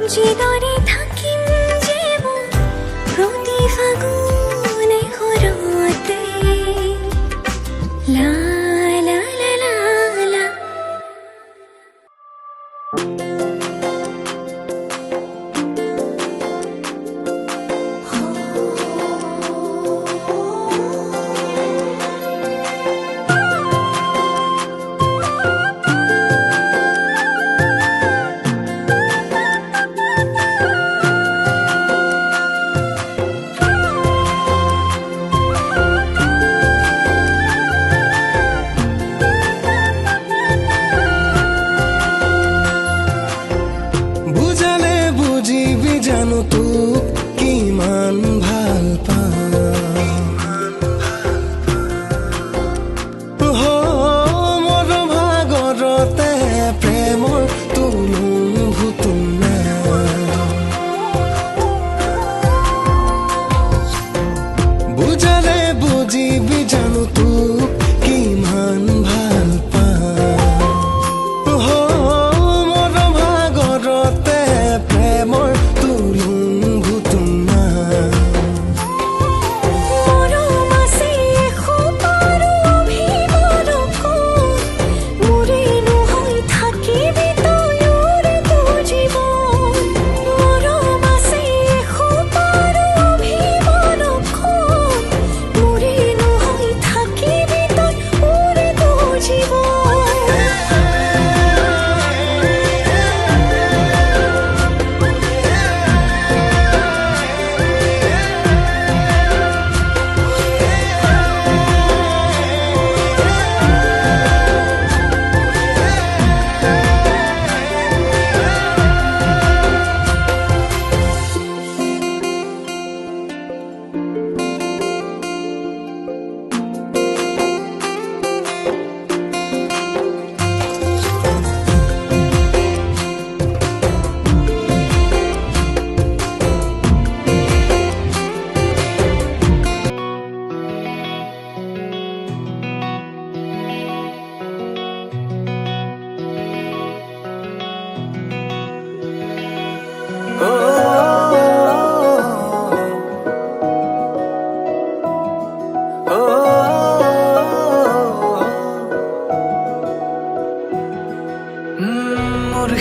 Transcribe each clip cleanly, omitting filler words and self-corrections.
জিদৰে থাকিম যেব প্ৰতি বুজালে বুজিবি জানো তোক কিমান ভাল পাওঁ মোৰ ভাগৰতে প্ৰেমৰ তুলুং ভুতুমা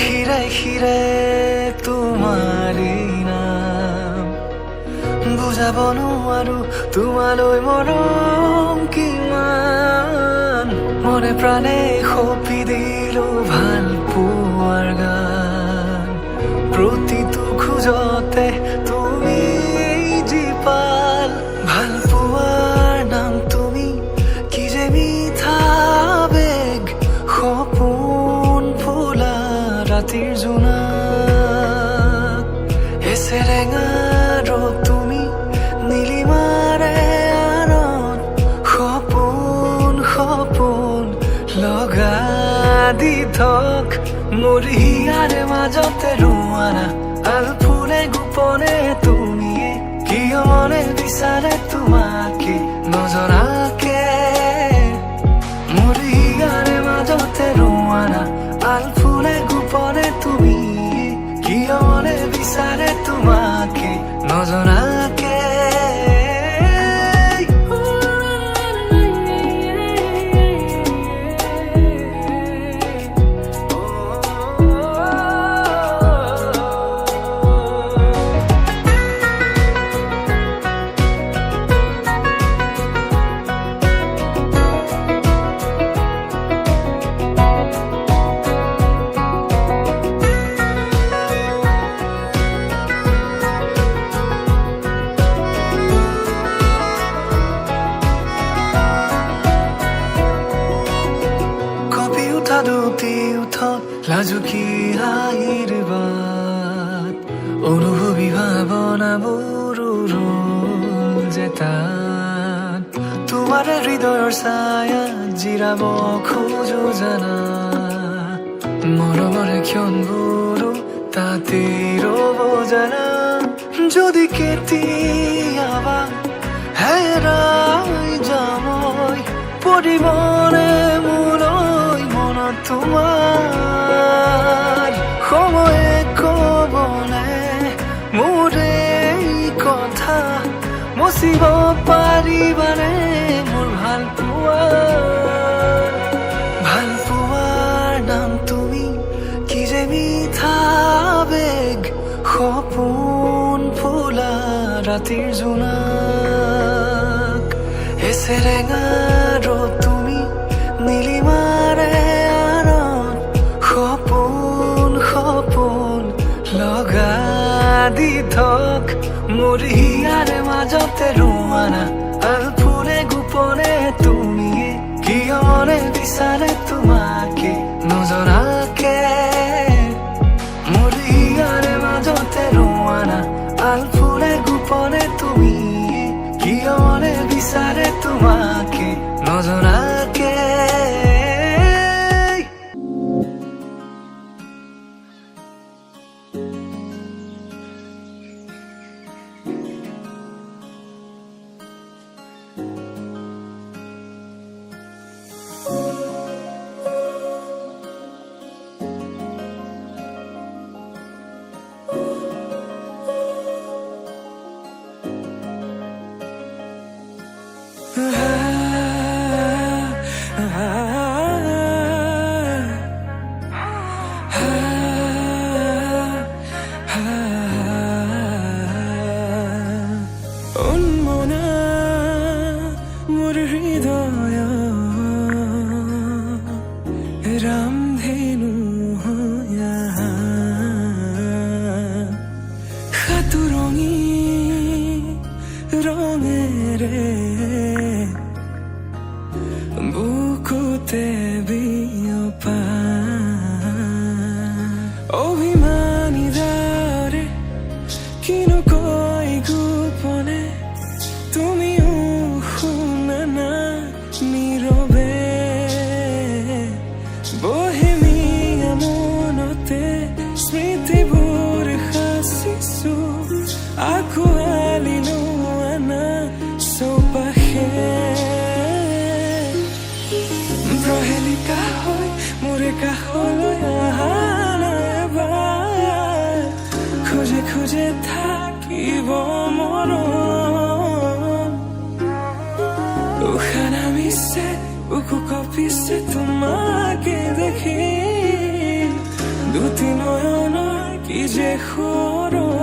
হিৰাই হিৰে তোমাৰি নাম বুজাব নোৱাৰো তোমালৈ মৰম কিমান মনে প্ৰাণে সপি দিলো ভাল পোৱাৰ গান প্ৰতিটো খোজতে তুমি জীপাল ভাল পোৱাৰ নাম তুমি কি যে মিঠা বেগ সপোন ফুলা ৰাতিৰ জোনাক এছেৰেঙা ৰূপ তুমি নীলিমাৰে আনত সপোন সপোন লগা দি থক মোৰ হিয়াৰে মাজতে ৰোৱানা আল ফুলে গোপনে তুমি কিয় মনে বিচাৰে তোমাকে নজনাকে মোৰ হিয়াৰে মাজতে ৰোৱানা আল ফুলে গোপনে তুমি কিয় মনে বিচাৰে তোমাকে নজনাকে লাজুকি আশীৰ্বাদ অনুভৱী ভাৱনাবোৰ যে তাত তোমাৰ হৃদয়ৰ ছায়া জিৰাব খোজো জানা মৰমৰে ক্ষণবোৰো তাতে ৰ'ব জানা যদি কেতিয়াবা হেৰাই যামই পৰিবনে মোলৈ মনত তোমাৰ সময়ে ক'বনে মোৰে কথা মচিব পাৰিবানে মোৰ ভাল পোৱাৰ নাম তুমি কি যে মিঠা বেগ সপোন ফুলা ৰাতিৰ জোনাক এছেৰেঙা ৰূপ তুমি নীলিমাৰে আনত সপোন সপোন লগা দি থক মোৰ হিয়াৰে মাজতে ৰোৱানা আল ফুলে গোপনে তুমি কিয় মনে বিচাৰে তোমাকে নজনাকে মোৰ হিয়াৰে মাজতে ৰোৱানা আল ফুলে গোপনে তুমি কিয় মনে বিচাৰে তোমাকে নজনাকে মোৰ হৃদয় ৰামধেনু হৈয়া সাতুৰঙী ৰঙেৰে বুকুতে বিয়পা অভিমানী দাৰে কিনো কৈ গোপনে তুমিও শুনা না নীৰৱে বহেমিয়া মনতে স্মৃতিবোৰ সাঁচিছো আঁকোৱালিলো আনা চৌপাশে প্ৰহেলিকা হৈ মোৰে কাষলৈ আহা নাইবাৰ খোজে খোজে থাকিব মন উশাহ নামিছে বুকু কঁপিছে তোমাকে দেখি দুটি নয়নৰ কি যে সৰল